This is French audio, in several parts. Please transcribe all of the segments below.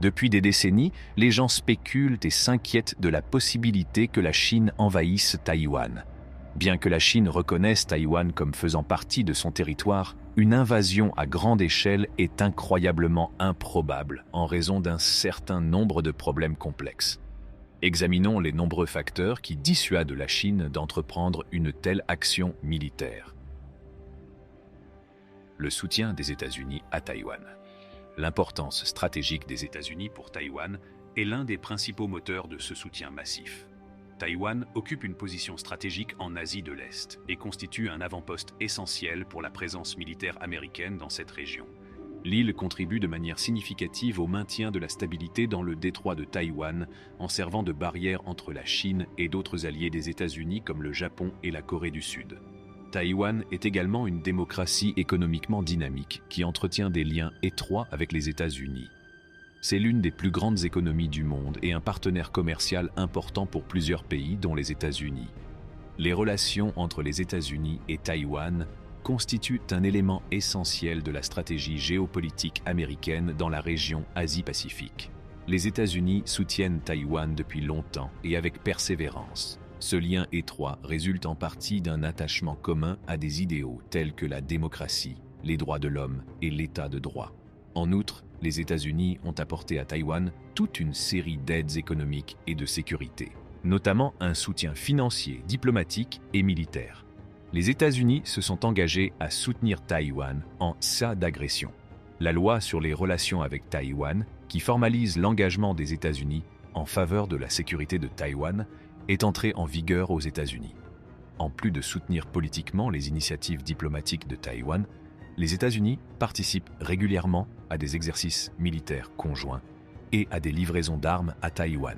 Depuis des décennies, les gens spéculent et s'inquiètent de la possibilité que la Chine envahisse Taïwan. Bien que la Chine reconnaisse Taïwan comme faisant partie de son territoire, une invasion à grande échelle est incroyablement improbable en raison d'un certain nombre de problèmes complexes. Examinons les nombreux facteurs qui dissuadent la Chine d'entreprendre une telle action militaire. Le soutien des États-Unis à Taïwan. L'importance stratégique des États-Unis pour Taïwan est l'un des principaux moteurs de ce soutien massif. Taïwan occupe une position stratégique en Asie de l'Est et constitue un avant-poste essentiel pour la présence militaire américaine dans cette région. L'île contribue de manière significative au maintien de la stabilité dans le détroit de Taïwan en servant de barrière entre la Chine et d'autres alliés des États-Unis comme le Japon et la Corée du Sud. Taïwan est également une démocratie économiquement dynamique qui entretient des liens étroits avec les États-Unis. C'est l'une des plus grandes économies du monde et un partenaire commercial important pour plusieurs pays, dont les États-Unis. Les relations entre les États-Unis et Taïwan constituent un élément essentiel de la stratégie géopolitique américaine dans la région Asie-Pacifique. Les États-Unis soutiennent Taïwan depuis longtemps et avec persévérance. Ce lien étroit résulte en partie d'un attachement commun à des idéaux tels que la démocratie, les droits de l'homme et l'état de droit. En outre, les États-Unis ont apporté à Taïwan toute une série d'aides économiques et de sécurité, notamment un soutien financier, diplomatique et militaire. Les États-Unis se sont engagés à soutenir Taïwan en cas d'agression. La loi sur les relations avec Taïwan, qui formalise l'engagement des États-Unis en faveur de la sécurité de Taïwan, est entrée en vigueur aux États-Unis. En plus de soutenir politiquement les initiatives diplomatiques de Taïwan, les États-Unis participent régulièrement à des exercices militaires conjoints et à des livraisons d'armes à Taïwan.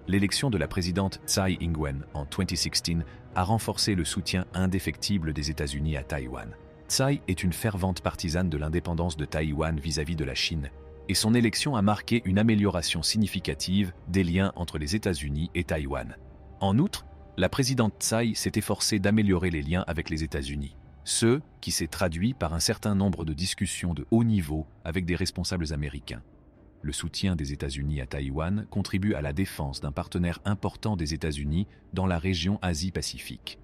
L'élection de la présidente Tsai Ing-wen en 2016 a renforcé le soutien indéfectible des États-Unis à Taïwan. Tsai est une fervente partisane de l'indépendance de Taïwan vis-à-vis de la Chine, et son élection a marqué une amélioration significative des liens entre les États-Unis et Taïwan. En outre, la présidente Tsai s'est efforcée d'améliorer les liens avec les États-Unis, ce qui s'est traduit par un certain nombre de discussions de haut niveau avec des responsables américains. Le soutien des États-Unis à Taïwan contribue à la défense d'un partenaire important des États-Unis dans la région Asie-Pacifique.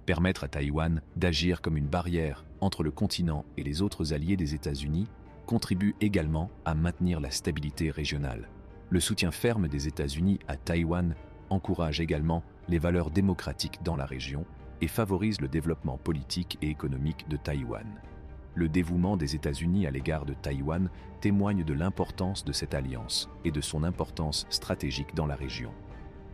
Permettre à Taïwan d'agir comme une barrière entre le continent et les autres alliés des États-Unis contribue également à maintenir la stabilité régionale. Le soutien ferme des États-Unis à Taïwan encourage également les valeurs démocratiques dans la région et favorise le développement politique et économique de Taïwan. Le dévouement des États-Unis à l'égard de Taïwan témoigne de l'importance de cette alliance et de son importance stratégique dans la région.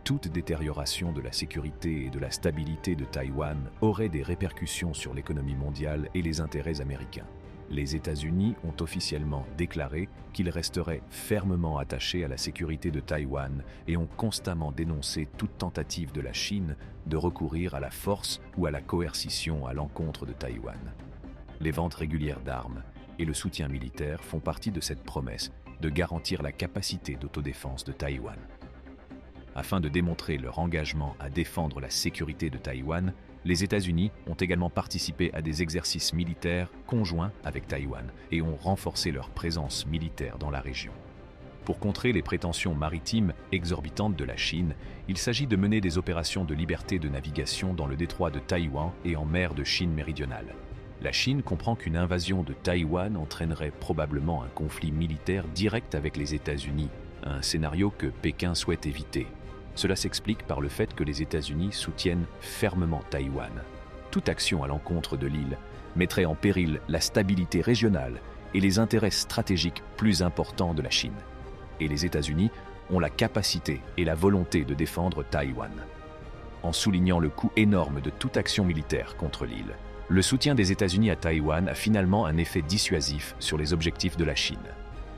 Toute détérioration de la sécurité et de la stabilité de Taïwan aurait des répercussions sur l'économie mondiale et les intérêts américains. Les États-Unis ont officiellement déclaré qu'ils resteraient fermement attachés à la sécurité de Taïwan et ont constamment dénoncé toute tentative de la Chine de recourir à la force ou à la coercition à l'encontre de Taïwan. Les ventes régulières d'armes et le soutien militaire font partie de cette promesse de garantir la capacité d'autodéfense de Taïwan. Afin de démontrer leur engagement à défendre la sécurité de Taïwan, les États-Unis ont également participé à des exercices militaires conjoints avec Taïwan et ont renforcé leur présence militaire dans la région. Pour contrer les prétentions maritimes exorbitantes de la Chine, il s'agit de mener des opérations de liberté de navigation dans le détroit de Taïwan et en mer de Chine méridionale. La Chine comprend qu'une invasion de Taïwan entraînerait probablement un conflit militaire direct avec les États-Unis, un scénario que Pékin souhaite éviter. Cela s'explique par le fait que les États-Unis soutiennent fermement Taïwan. Toute action à l'encontre de l'île mettrait en péril la stabilité régionale et les intérêts stratégiques plus importants de la Chine. Et les États-Unis ont la capacité et la volonté de défendre Taïwan. En soulignant le coût énorme de toute action militaire contre l'île, le soutien des États-Unis à Taïwan a finalement un effet dissuasif sur les objectifs de la Chine.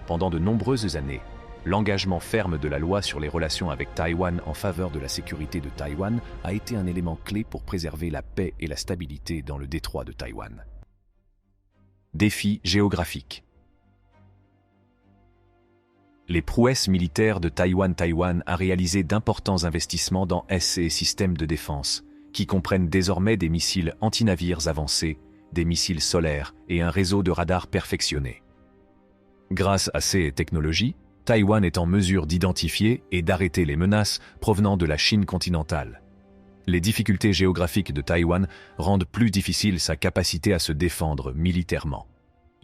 Pendant de nombreuses années, l'engagement ferme de la loi sur les relations avec Taïwan en faveur de la sécurité de Taïwan a été un élément clé pour préserver la paix et la stabilité dans le détroit de Taïwan. Défis géographiques. Les prouesses militaires de Taïwan a réalisé d'importants investissements dans ses systèmes de défense, qui comprennent désormais des missiles antinavires avancés, des missiles solaires et un réseau de radars perfectionné. Grâce à ces technologies, Taïwan est en mesure d'identifier et d'arrêter les menaces provenant de la Chine continentale. Les difficultés géographiques de Taïwan rendent plus difficile sa capacité à se défendre militairement.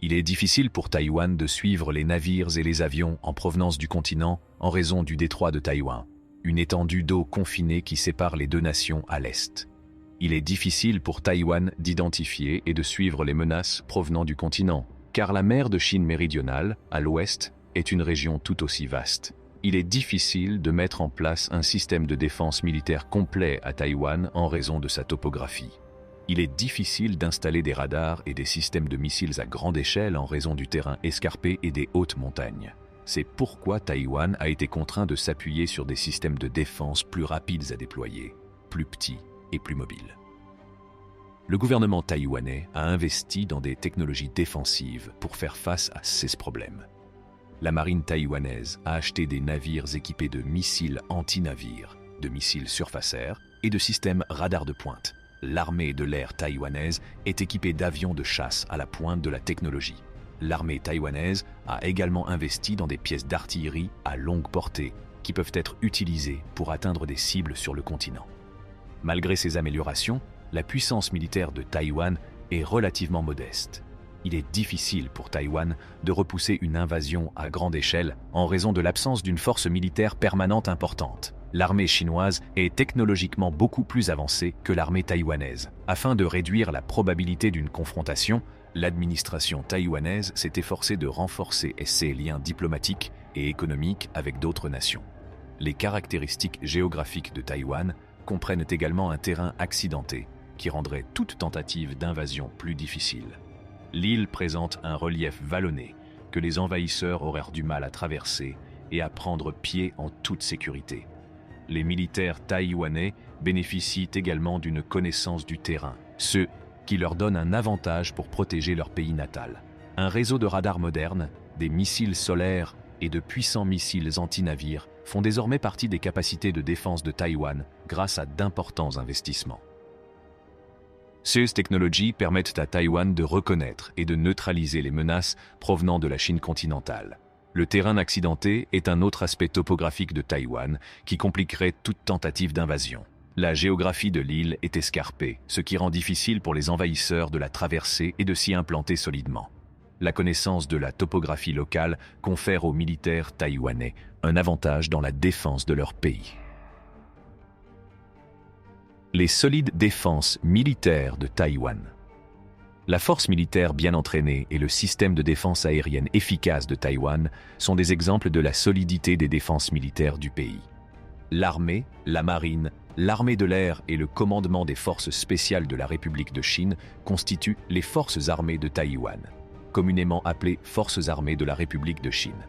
Il est difficile pour Taïwan de suivre les navires et les avions en provenance du continent en raison du détroit de Taïwan, une étendue d'eau confinée qui sépare les deux nations à l'est. Il est difficile pour Taïwan d'identifier et de suivre les menaces provenant du continent, car la mer de Chine méridionale, à l'ouest, est une région tout aussi vaste. Il est difficile de mettre en place un système de défense militaire complet à Taïwan en raison de sa topographie. Il est difficile d'installer des radars et des systèmes de missiles à grande échelle en raison du terrain escarpé et des hautes montagnes. C'est pourquoi Taïwan a été contraint de s'appuyer sur des systèmes de défense plus rapides à déployer, plus petits et plus mobiles. Le gouvernement taïwanais a investi dans des technologies défensives pour faire face à ces problèmes. La marine taïwanaise a acheté des navires équipés de missiles anti-navires, de missiles surface-air et de systèmes radars de pointe. L'armée de l'air taïwanaise est équipée d'avions de chasse à la pointe de la technologie. L'armée taïwanaise a également investi dans des pièces d'artillerie à longue portée qui peuvent être utilisées pour atteindre des cibles sur le continent. Malgré ces améliorations, la puissance militaire de Taïwan est relativement modeste. Il est difficile pour Taïwan de repousser une invasion à grande échelle en raison de l'absence d'une force militaire permanente importante. L'armée chinoise est technologiquement beaucoup plus avancée que l'armée taïwanaise. Afin de réduire la probabilité d'une confrontation, l'administration taïwanaise s'est efforcée de renforcer ses liens diplomatiques et économiques avec d'autres nations. Les caractéristiques géographiques de Taïwan comprennent également un terrain accidenté qui rendrait toute tentative d'invasion plus difficile. L'île présente un relief vallonné que les envahisseurs auraient du mal à traverser et à prendre pied en toute sécurité. Les militaires taïwanais bénéficient également d'une connaissance du terrain, ce qui leur donne un avantage pour protéger leur pays natal. Un réseau de radars modernes, des missiles solaires et de puissants missiles anti-navires font désormais partie des capacités de défense de Taïwan grâce à d'importants investissements. Ces technologies permettent à Taïwan de reconnaître et de neutraliser les menaces provenant de la Chine continentale. Le terrain accidenté est un autre aspect topographique de Taïwan qui compliquerait toute tentative d'invasion. La géographie de l'île est escarpée, ce qui rend difficile pour les envahisseurs de la traverser et de s'y implanter solidement. La connaissance de la topographie locale confère aux militaires taïwanais un avantage dans la défense de leur pays. Les solides défenses militaires de Taïwan. La force militaire bien entraînée et le système de défense aérienne efficace de Taïwan sont des exemples de la solidité des défenses militaires du pays. L'armée, la marine, l'armée de l'air et le commandement des forces spéciales de la République de Chine constituent les forces armées de Taïwan, communément appelées Forces armées de la République de Chine.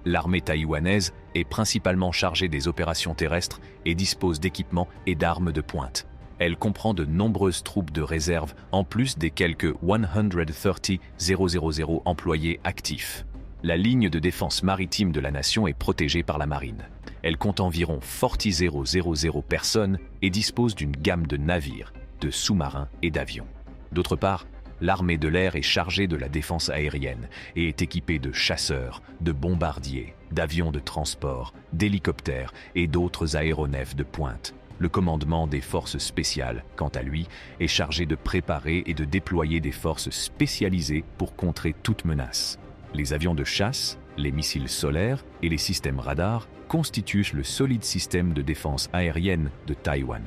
L'armée taïwanaise est principalement chargée des opérations terrestres et dispose d'équipements et d'armes de pointe. Elle comprend de nombreuses troupes de réserve en plus des quelques 130,000 employés actifs. La ligne de défense maritime de la nation est protégée par la marine. Elle compte environ 40,000 personnes et dispose d'une gamme de navires, de sous-marins et d'avions. D'autre part, l'armée de l'air est chargée de la défense aérienne et est équipée de chasseurs, de bombardiers, d'avions de transport, d'hélicoptères et d'autres aéronefs de pointe. Le commandement des forces spéciales, quant à lui, est chargé de préparer et de déployer des forces spécialisées pour contrer toute menace. Les avions de chasse, les missiles solaires et les systèmes radars constituent le solide système de défense aérienne de Taïwan.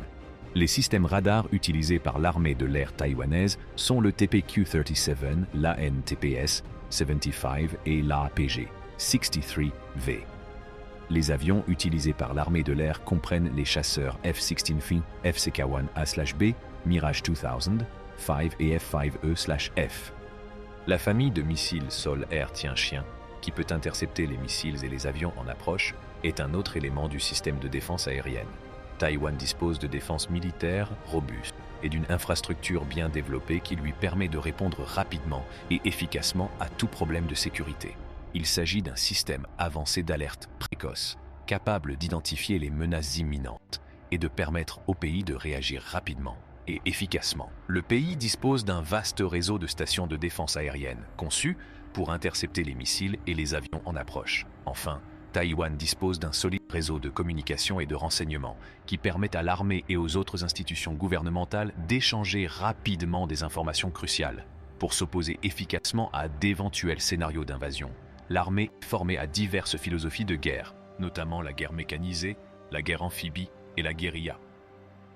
Les systèmes radars utilisés par l'armée de l'air taïwanaise sont le TPQ-37, l'AN-TPS-75 et l'APG-63V. Les avions utilisés par l'armée de l'air comprennent les chasseurs F-16 FCK-1A/B, Mirage 2000, 5 et F-5E/F. La famille de missiles sol-air tien-chien, qui peut intercepter les missiles et les avions en approche, est un autre élément du système de défense aérienne. Taïwan dispose de défenses militaires robustes et d'une infrastructure bien développée qui lui permet de répondre rapidement et efficacement à tout problème de sécurité. Il s'agit d'un système avancé d'alerte précoce, capable d'identifier les menaces imminentes et de permettre au pays de réagir rapidement et efficacement. Le pays dispose d'un vaste réseau de stations de défense aérienne conçues pour intercepter les missiles et les avions en approche. Enfin, Taïwan dispose d'un solide réseau de communication et de renseignement qui permet à l'armée et aux autres institutions gouvernementales d'échanger rapidement des informations cruciales. Pour s'opposer efficacement à d'éventuels scénarios d'invasion, l'armée est formée à diverses philosophies de guerre, notamment la guerre mécanisée, la guerre amphibie et la guérilla.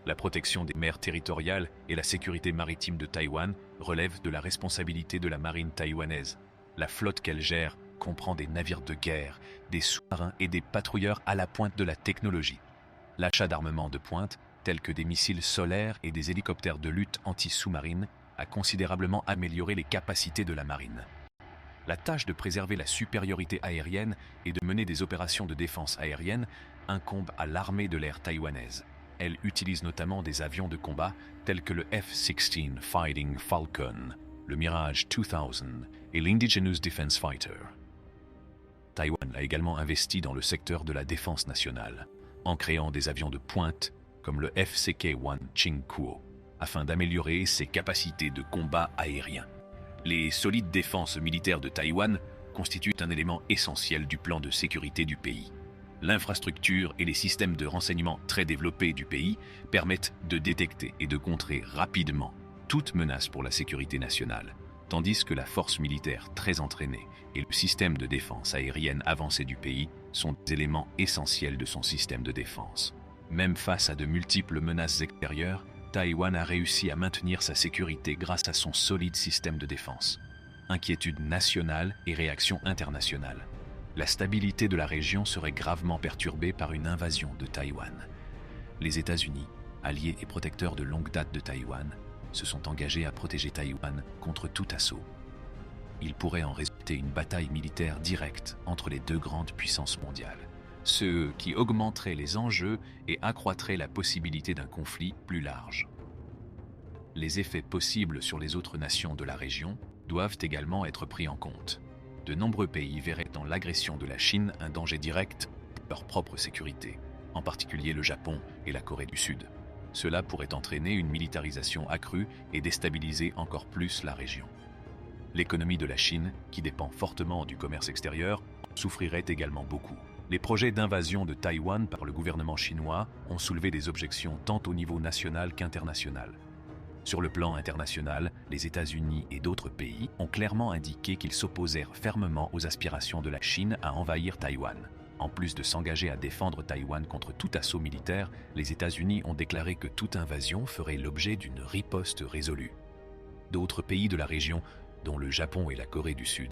La protection des mers territoriales et la sécurité maritime de Taïwan relèvent de la responsabilité de la marine taïwanaise. La flotte qu'elle gère comprend des navires de guerre, des sous-marins et des patrouilleurs à la pointe de la technologie. L'achat d'armements de pointe, tels que des missiles solaires et des hélicoptères de lutte anti-sous-marine, a considérablement amélioré les capacités de la marine. La tâche de préserver la supériorité aérienne et de mener des opérations de défense aérienne incombe à l'armée de l'air taïwanaise. Elle utilise notamment des avions de combat tels que le F-16 Fighting Falcon, le Mirage 2000 et l'Indigenous Defense Fighter. Taïwan a également investi dans le secteur de la défense nationale, en créant des avions de pointe comme le FCK-1 Chingkuo, afin d'améliorer ses capacités de combat aérien. Les solides défenses militaires de Taïwan constituent un élément essentiel du plan de sécurité du pays. L'infrastructure et les systèmes de renseignement très développés du pays permettent de détecter et de contrer rapidement toute menace pour la sécurité nationale, tandis que la force militaire très entraînée et le système de défense aérienne avancé du pays sont des éléments essentiels de son système de défense. Même face à de multiples menaces extérieures, Taïwan a réussi à maintenir sa sécurité grâce à son solide système de défense. Inquiétude nationale et réaction internationale. La stabilité de la région serait gravement perturbée par une invasion de Taïwan. Les États-Unis, alliés et protecteurs de longue date de Taïwan, se sont engagés à protéger Taïwan contre tout assaut. Il pourrait en résulter une bataille militaire directe entre les deux grandes puissances mondiales, ce qui augmenterait les enjeux et accroîtrait la possibilité d'un conflit plus large. Les effets possibles sur les autres nations de la région doivent également être pris en compte. De nombreux pays verraient dans l'agression de la Chine un danger direct pour leur propre sécurité, en particulier le Japon et la Corée du Sud. Cela pourrait entraîner une militarisation accrue et déstabiliser encore plus la région. L'économie de la Chine, qui dépend fortement du commerce extérieur, souffrirait également beaucoup. Les projets d'invasion de Taïwan par le gouvernement chinois ont soulevé des objections tant au niveau national qu'international. Sur le plan international, les États-Unis et d'autres pays ont clairement indiqué qu'ils s'opposèrent fermement aux aspirations de la Chine à envahir Taïwan. En plus de s'engager à défendre Taïwan contre tout assaut militaire, les États-Unis ont déclaré que toute invasion ferait l'objet d'une riposte résolue. D'autres pays de la région, dont le Japon et la Corée du Sud,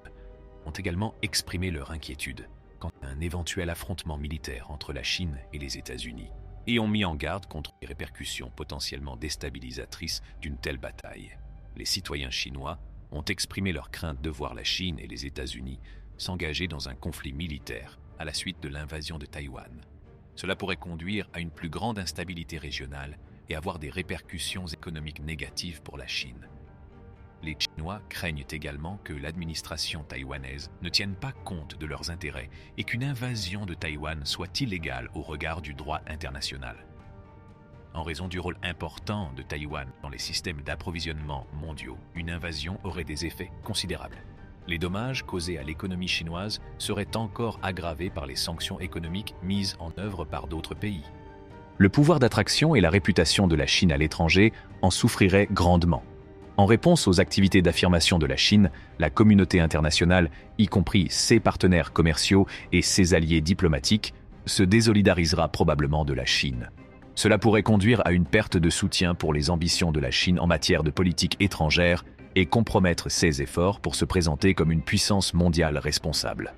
ont également exprimé leur inquiétude quant à un éventuel affrontement militaire entre la Chine et les États-Unis, et ont mis en garde contre les répercussions potentiellement déstabilisatrices d'une telle bataille. Les citoyens chinois ont exprimé leur crainte de voir la Chine et les États-Unis s'engager dans un conflit militaire à la suite de l'invasion de Taïwan. Cela pourrait conduire à une plus grande instabilité régionale et avoir des répercussions économiques négatives pour la Chine. Les Chinois craignent également que l'administration taïwanaise ne tienne pas compte de leurs intérêts et qu'une invasion de Taïwan soit illégale au regard du droit international. En raison du rôle important de Taïwan dans les systèmes d'approvisionnement mondiaux, une invasion aurait des effets considérables. Les dommages causés à l'économie chinoise seraient encore aggravés par les sanctions économiques mises en œuvre par d'autres pays. Le pouvoir d'attraction et la réputation de la Chine à l'étranger en souffriraient grandement. En réponse aux activités d'affirmation de la Chine, la communauté internationale, y compris ses partenaires commerciaux et ses alliés diplomatiques, se désolidarisera probablement de la Chine. Cela pourrait conduire à une perte de soutien pour les ambitions de la Chine en matière de politique étrangère et compromettre ses efforts pour se présenter comme une puissance mondiale responsable.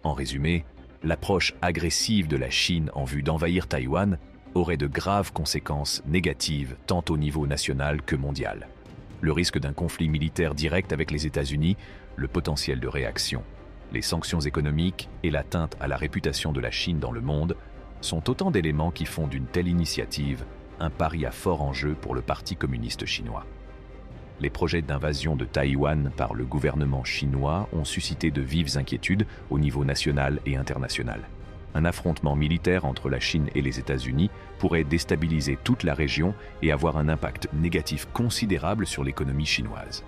En résumé, l'approche agressive de la Chine en vue d'envahir Taïwan aurait de graves conséquences négatives tant au niveau national que mondial. Le risque d'un conflit militaire direct avec les États-Unis, le potentiel de réaction, les sanctions économiques et l'atteinte à la réputation de la Chine dans le monde sont autant d'éléments qui font d'une telle initiative un pari à fort enjeu pour le Parti communiste chinois. Les projets d'invasion de Taïwan par le gouvernement chinois ont suscité de vives inquiétudes au niveau national et international. Un affrontement militaire entre la Chine et les États-Unis pourrait déstabiliser toute la région et avoir un impact négatif considérable sur l'économie chinoise.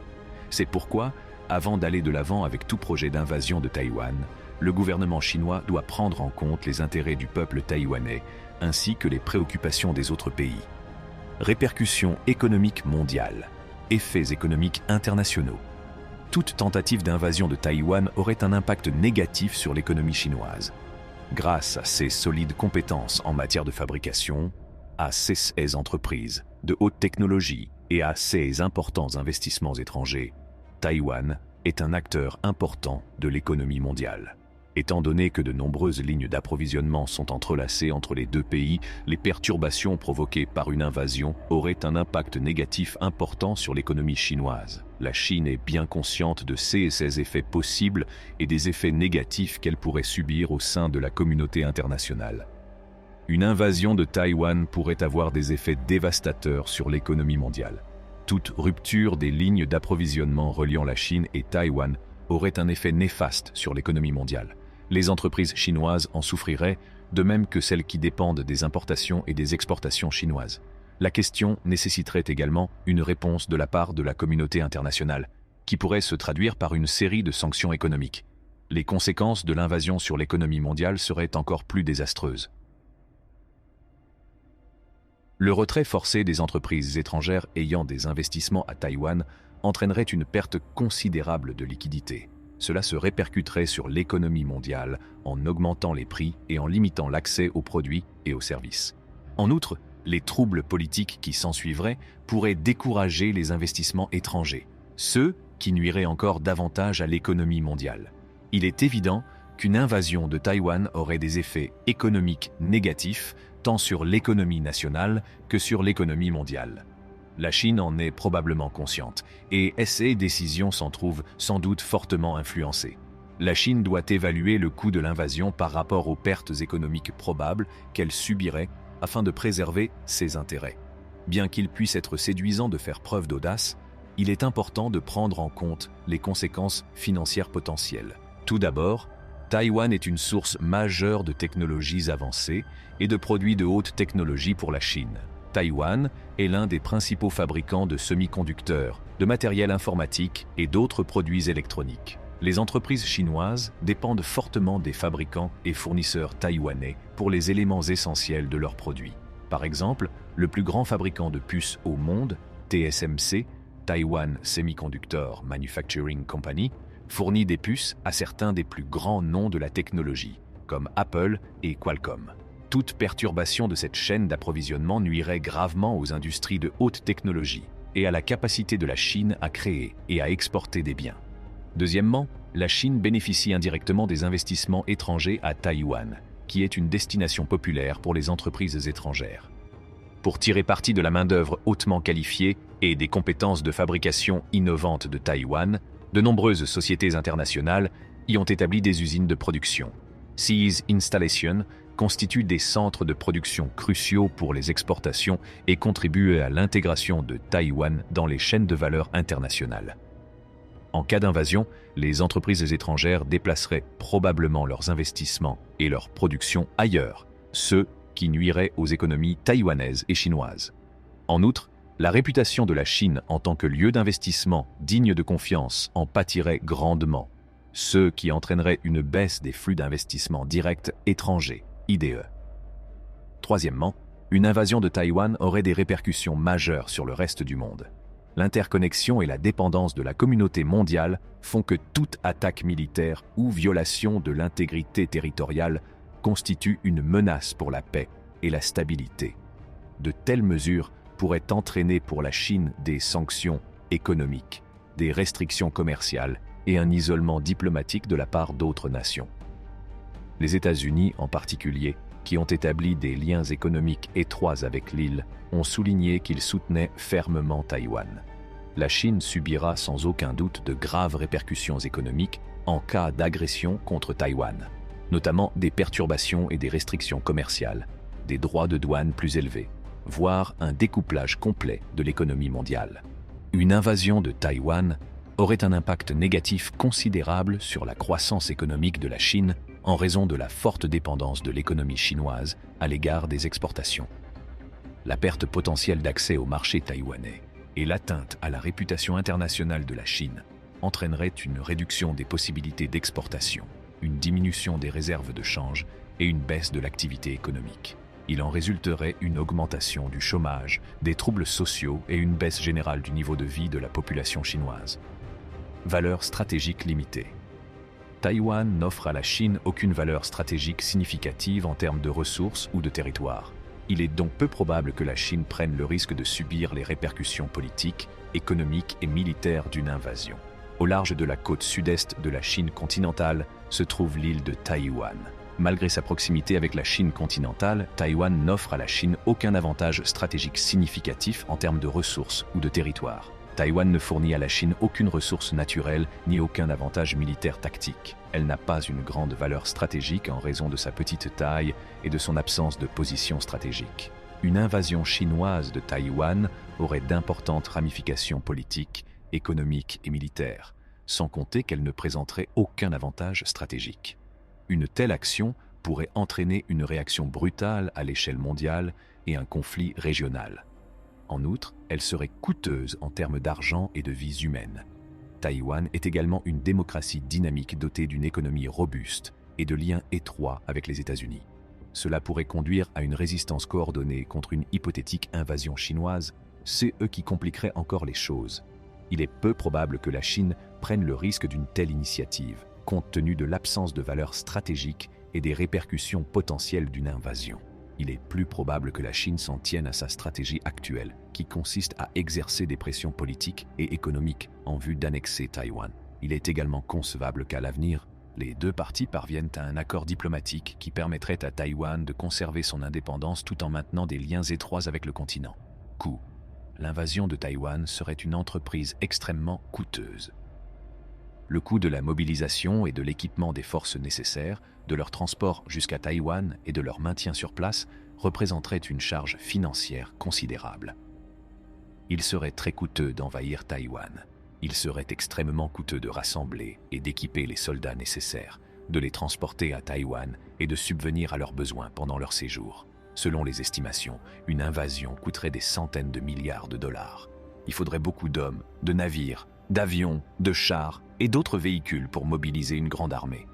C'est pourquoi, avant d'aller de l'avant avec tout projet d'invasion de Taïwan, le gouvernement chinois doit prendre en compte les intérêts du peuple taïwanais ainsi que les préoccupations des autres pays. Répercussions économiques mondiales, effets économiques internationaux. Toute tentative d'invasion de Taïwan aurait un impact négatif sur l'économie chinoise. Grâce à ses solides compétences en matière de fabrication, à ses entreprises de haute technologie et à ses importants investissements étrangers, Taïwan est un acteur important de l'économie mondiale. Étant donné que de nombreuses lignes d'approvisionnement sont entrelacées entre les deux pays, les perturbations provoquées par une invasion auraient un impact négatif important sur l'économie chinoise. La Chine est bien consciente de ces effets possibles et des effets négatifs qu'elle pourrait subir au sein de la communauté internationale. Une invasion de Taïwan pourrait avoir des effets dévastateurs sur l'économie mondiale. Toute rupture des lignes d'approvisionnement reliant la Chine et Taïwan aurait un effet néfaste sur l'économie mondiale. Les entreprises chinoises en souffriraient, de même que celles qui dépendent des importations et des exportations chinoises. La question nécessiterait également une réponse de la part de la communauté internationale, qui pourrait se traduire par une série de sanctions économiques. Les conséquences de l'invasion sur l'économie mondiale seraient encore plus désastreuses. Le retrait forcé des entreprises étrangères ayant des investissements à Taïwan entraînerait une perte considérable de liquidités. Cela se répercuterait sur l'économie mondiale en augmentant les prix et en limitant l'accès aux produits et aux services. En outre, les troubles politiques qui s'ensuivraient pourraient décourager les investissements étrangers, ceux qui nuiraient encore davantage à l'économie mondiale. Il est évident qu'une invasion de Taïwan aurait des effets économiques négatifs tant sur l'économie nationale que sur l'économie mondiale. La Chine en est probablement consciente, et ses décisions s'en trouvent sans doute fortement influencées. La Chine doit évaluer le coût de l'invasion par rapport aux pertes économiques probables qu'elle subirait afin de préserver ses intérêts. Bien qu'il puisse être séduisant de faire preuve d'audace, il est important de prendre en compte les conséquences financières potentielles. Tout d'abord, Taïwan est une source majeure de technologies avancées et de produits de haute technologie pour la Chine. Taïwan est l'un des principaux fabricants de semi-conducteurs, de matériel informatique et d'autres produits électroniques. Les entreprises chinoises dépendent fortement des fabricants et fournisseurs taïwanais pour les éléments essentiels de leurs produits. Par exemple, le plus grand fabricant de puces au monde, TSMC, Taiwan Semiconductor Manufacturing Company, fournit des puces à certains des plus grands noms de la technologie, comme Apple et Qualcomm. Toute perturbation de cette chaîne d'approvisionnement nuirait gravement aux industries de haute technologie et à la capacité de la Chine à créer et à exporter des biens. Deuxièmement, la Chine bénéficie indirectement des investissements étrangers à Taïwan, qui est une destination populaire pour les entreprises étrangères. Pour tirer parti de la main-d'œuvre hautement qualifiée et des compétences de fabrication innovantes de Taïwan, de nombreuses sociétés internationales y ont établi des usines de production. Ces installations constituent des centres de production cruciaux pour les exportations et contribuent à l'intégration de Taïwan dans les chaînes de valeur internationales. En cas d'invasion, les entreprises étrangères déplaceraient probablement leurs investissements et leur production ailleurs, ce qui nuirait aux économies taïwanaises et chinoises. En outre, la réputation de la Chine en tant que lieu d'investissement digne de confiance en pâtirait grandement, ce qui entraînerait une baisse des flux d'investissement directs étrangers, IDE. Troisièmement, une invasion de Taïwan aurait des répercussions majeures sur le reste du monde. L'interconnexion et la dépendance de la communauté mondiale font que toute attaque militaire ou violation de l'intégrité territoriale constitue une menace pour la paix et la stabilité. De telles mesures pourraient entraîner pour la Chine des sanctions économiques, des restrictions commerciales et un isolement diplomatique de la part d'autres nations. Les États-Unis en particulier, qui ont établi des liens économiques étroits avec l'île, ont souligné qu'ils soutenaient fermement Taïwan. La Chine subira sans aucun doute de graves répercussions économiques en cas d'agression contre Taïwan, notamment des perturbations et des restrictions commerciales, des droits de douane plus élevés, voire un découplage complet de l'économie mondiale. Une invasion de Taïwan aurait un impact négatif considérable sur la croissance économique de la Chine en raison de la forte dépendance de l'économie chinoise à l'égard des exportations. La perte potentielle d'accès au marché taïwanais et l'atteinte à la réputation internationale de la Chine entraîneraient une réduction des possibilités d'exportation. une diminution des réserves de change et une baisse de l'activité économique. Il en résulterait une augmentation du chômage, des troubles sociaux et une baisse générale du niveau de vie de la population chinoise. Valeur stratégique limitée. Taïwan n'offre à la Chine aucune valeur stratégique significative en termes de ressources ou de territoire. Il est donc peu probable que la Chine prenne le risque de subir les répercussions politiques, économiques et militaires d'une invasion. Au large de la côte sud-est de la Chine continentale se trouve l'île de Taïwan. Malgré sa proximité avec la Chine continentale, Taïwan n'offre à la Chine aucun avantage stratégique significatif en termes de ressources ou de territoire. Taïwan ne fournit à la Chine aucune ressource naturelle ni aucun avantage militaire tactique. Elle n'a pas une grande valeur stratégique en raison de sa petite taille et de son absence de position stratégique. Une invasion chinoise de Taïwan aurait d'importantes ramifications politiques, économiques et militaires, sans compter qu'elle ne présenterait aucun avantage stratégique. Une telle action pourrait entraîner une réaction brutale à l'échelle mondiale et un conflit régional. En outre, elle serait coûteuse en termes d'argent et de vies humaines. Taïwan est également une démocratie dynamique dotée d'une économie robuste et de liens étroits avec les États-Unis. Cela pourrait conduire à une résistance coordonnée contre une hypothétique invasion chinoise, ce qui compliquerait encore les choses. Il est peu probable que la Chine prenne le risque d'une telle initiative, compte tenu de l'absence de valeur stratégique et des répercussions potentielles d'une invasion. Il est plus probable que la Chine s'en tienne à sa stratégie actuelle, qui consiste à exercer des pressions politiques et économiques en vue d'annexer Taïwan. Il est également concevable qu'à l'avenir, les deux parties parviennent à un accord diplomatique qui permettrait à Taïwan de conserver son indépendance tout en maintenant des liens étroits avec le continent. Coût. L'invasion de Taïwan serait une entreprise extrêmement coûteuse. Le coût de la mobilisation et de l'équipement des forces nécessaires, de leur transport jusqu'à Taïwan et de leur maintien sur place représenterait une charge financière considérable. Il serait très coûteux d'envahir Taïwan. Il serait extrêmement coûteux de rassembler et d'équiper les soldats nécessaires, de les transporter à Taïwan et de subvenir à leurs besoins pendant leur séjour. Selon les estimations, une invasion coûterait des centaines de milliards de dollars. Il faudrait beaucoup d'hommes, de navires, d'avions, de chars et d'autres véhicules pour mobiliser une grande armée.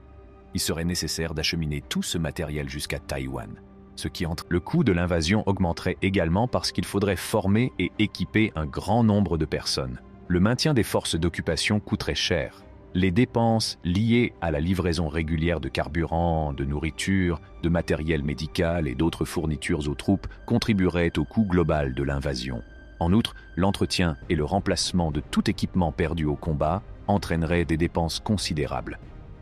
Il serait nécessaire d'acheminer tout ce matériel jusqu'à Taïwan, ce qui entre. Le coût de l'invasion augmenterait également parce qu'il faudrait former et équiper un grand nombre de personnes. Le maintien des forces d'occupation coûterait cher. Les dépenses liées à la livraison régulière de carburant, de nourriture, de matériel médical et d'autres fournitures aux troupes contribueraient au coût global de l'invasion. En outre, l'entretien et le remplacement de tout équipement perdu au combat entraîneraient des dépenses considérables.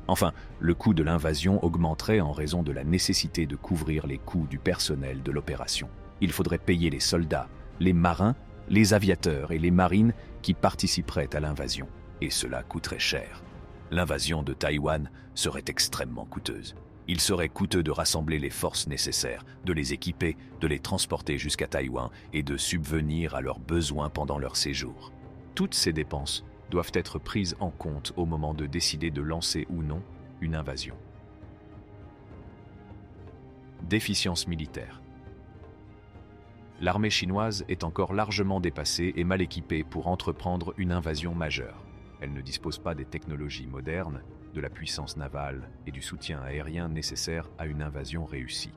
Enfin, le coût de l'invasion augmenterait en raison de la nécessité de couvrir les coûts du personnel de l'opération. Il faudrait payer les soldats, les marins, les aviateurs et les marines qui participeraient à l'invasion. Et cela coûterait cher. L'invasion de Taïwan serait extrêmement coûteuse. Il serait coûteux de rassembler les forces nécessaires, de les équiper, de les transporter jusqu'à Taïwan et de subvenir à leurs besoins pendant leur séjour. Toutes ces dépenses doivent être prises en compte au moment de décider de lancer ou non une invasion. Déficience militaire. L'armée chinoise est encore largement dépassée et mal équipée pour entreprendre une invasion majeure. Elle ne dispose pas des technologies modernes, de la puissance navale et du soutien aérien nécessaires à une invasion réussie.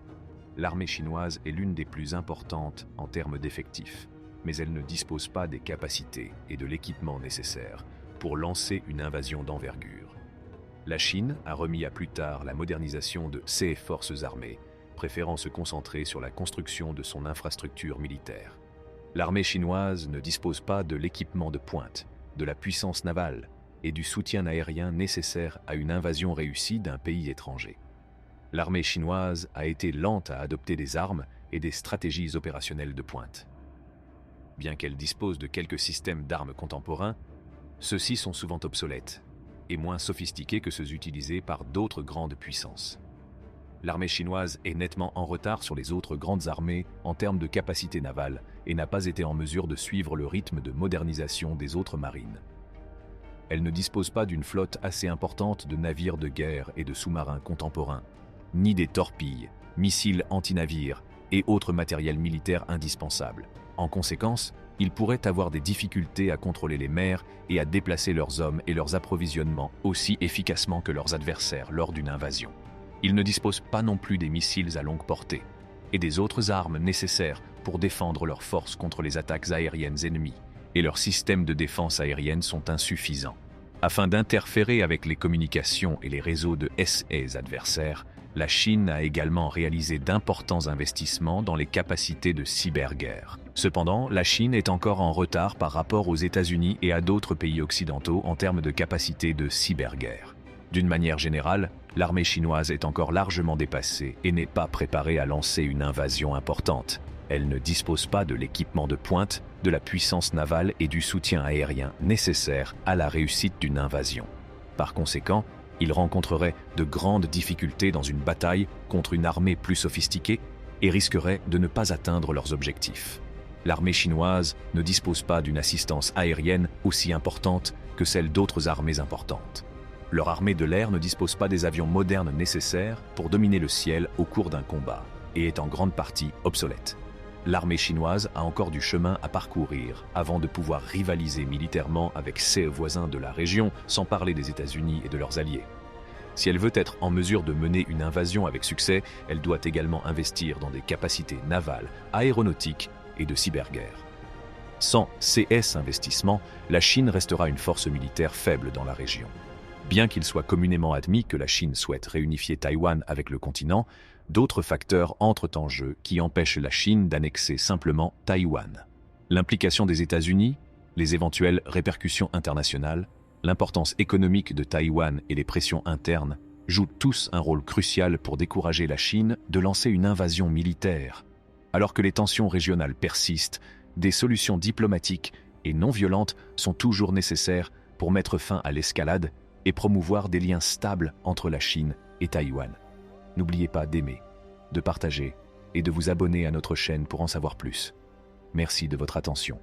L'armée chinoise est l'une des plus importantes en termes d'effectifs, mais elle ne dispose pas des capacités et de l'équipement nécessaires pour lancer une invasion d'envergure. La Chine a remis à plus tard la modernisation de ses forces armées, préférant se concentrer sur la construction de son infrastructure militaire. L'armée chinoise ne dispose pas de l'équipement de pointe, de la puissance navale et du soutien aérien nécessaire à une invasion réussie d'un pays étranger. L'armée chinoise a été lente à adopter des armes et des stratégies opérationnelles de pointe. Bien qu'elle dispose de quelques systèmes d'armes contemporains, ceux-ci sont souvent obsolètes et moins sophistiqués que ceux utilisés par d'autres grandes puissances. L'armée chinoise est nettement en retard sur les autres grandes armées en termes de capacité navale et n'a pas été en mesure de suivre le rythme de modernisation des autres marines. Elle ne dispose pas d'une flotte assez importante de navires de guerre et de sous-marins contemporains, ni des torpilles, missiles anti-navires et autres matériels militaires indispensables. En conséquence, ils pourraient avoir des difficultés à contrôler les mers et à déplacer leurs hommes et leurs approvisionnements aussi efficacement que leurs adversaires lors d'une invasion. Ils ne disposent pas non plus des missiles à longue portée et des autres armes nécessaires pour défendre leurs forces contre les attaques aériennes ennemies, et leurs systèmes de défense aérienne sont insuffisants. Afin d'interférer avec les communications et les réseaux de ses adversaires, la Chine a également réalisé d'importants investissements dans les capacités de cyberguerre. Cependant, la Chine est encore en retard par rapport aux États-Unis et à d'autres pays occidentaux en termes de capacité de cyberguerre. D'une manière générale, l'armée chinoise est encore largement dépassée et n'est pas préparée à lancer une invasion importante. Elle ne dispose pas de l'équipement de pointe, de la puissance navale et du soutien aérien nécessaires à la réussite d'une invasion. Par conséquent, ils rencontreraient de grandes difficultés dans une bataille contre une armée plus sophistiquée et risqueraient de ne pas atteindre leurs objectifs. L'armée chinoise ne dispose pas d'une assistance aérienne aussi importante que celle d'autres armées importantes. Leur armée de l'air ne dispose pas des avions modernes nécessaires pour dominer le ciel au cours d'un combat et est en grande partie obsolète. L'armée chinoise a encore du chemin à parcourir avant de pouvoir rivaliser militairement avec ses voisins de la région, sans parler des États-Unis et de leurs alliés. Si elle veut être en mesure de mener une invasion avec succès, elle doit également investir dans des capacités navales, aéronautiques et de cyberguerre. Sans ces investissements, la Chine restera une force militaire faible dans la région. Bien qu'il soit communément admis que la Chine souhaite réunifier Taïwan avec le continent, d'autres facteurs entrent en jeu qui empêchent la Chine d'annexer simplement Taïwan. L'implication des États-Unis, les éventuelles répercussions internationales, l'importance économique de Taïwan et les pressions internes jouent tous un rôle crucial pour décourager la Chine de lancer une invasion militaire. Alors que les tensions régionales persistent, des solutions diplomatiques et non violentes sont toujours nécessaires pour mettre fin à l'escalade et promouvoir des liens stables entre la Chine et Taïwan. N'oubliez pas d'aimer, de partager et de vous abonner à notre chaîne pour en savoir plus. Merci de votre attention.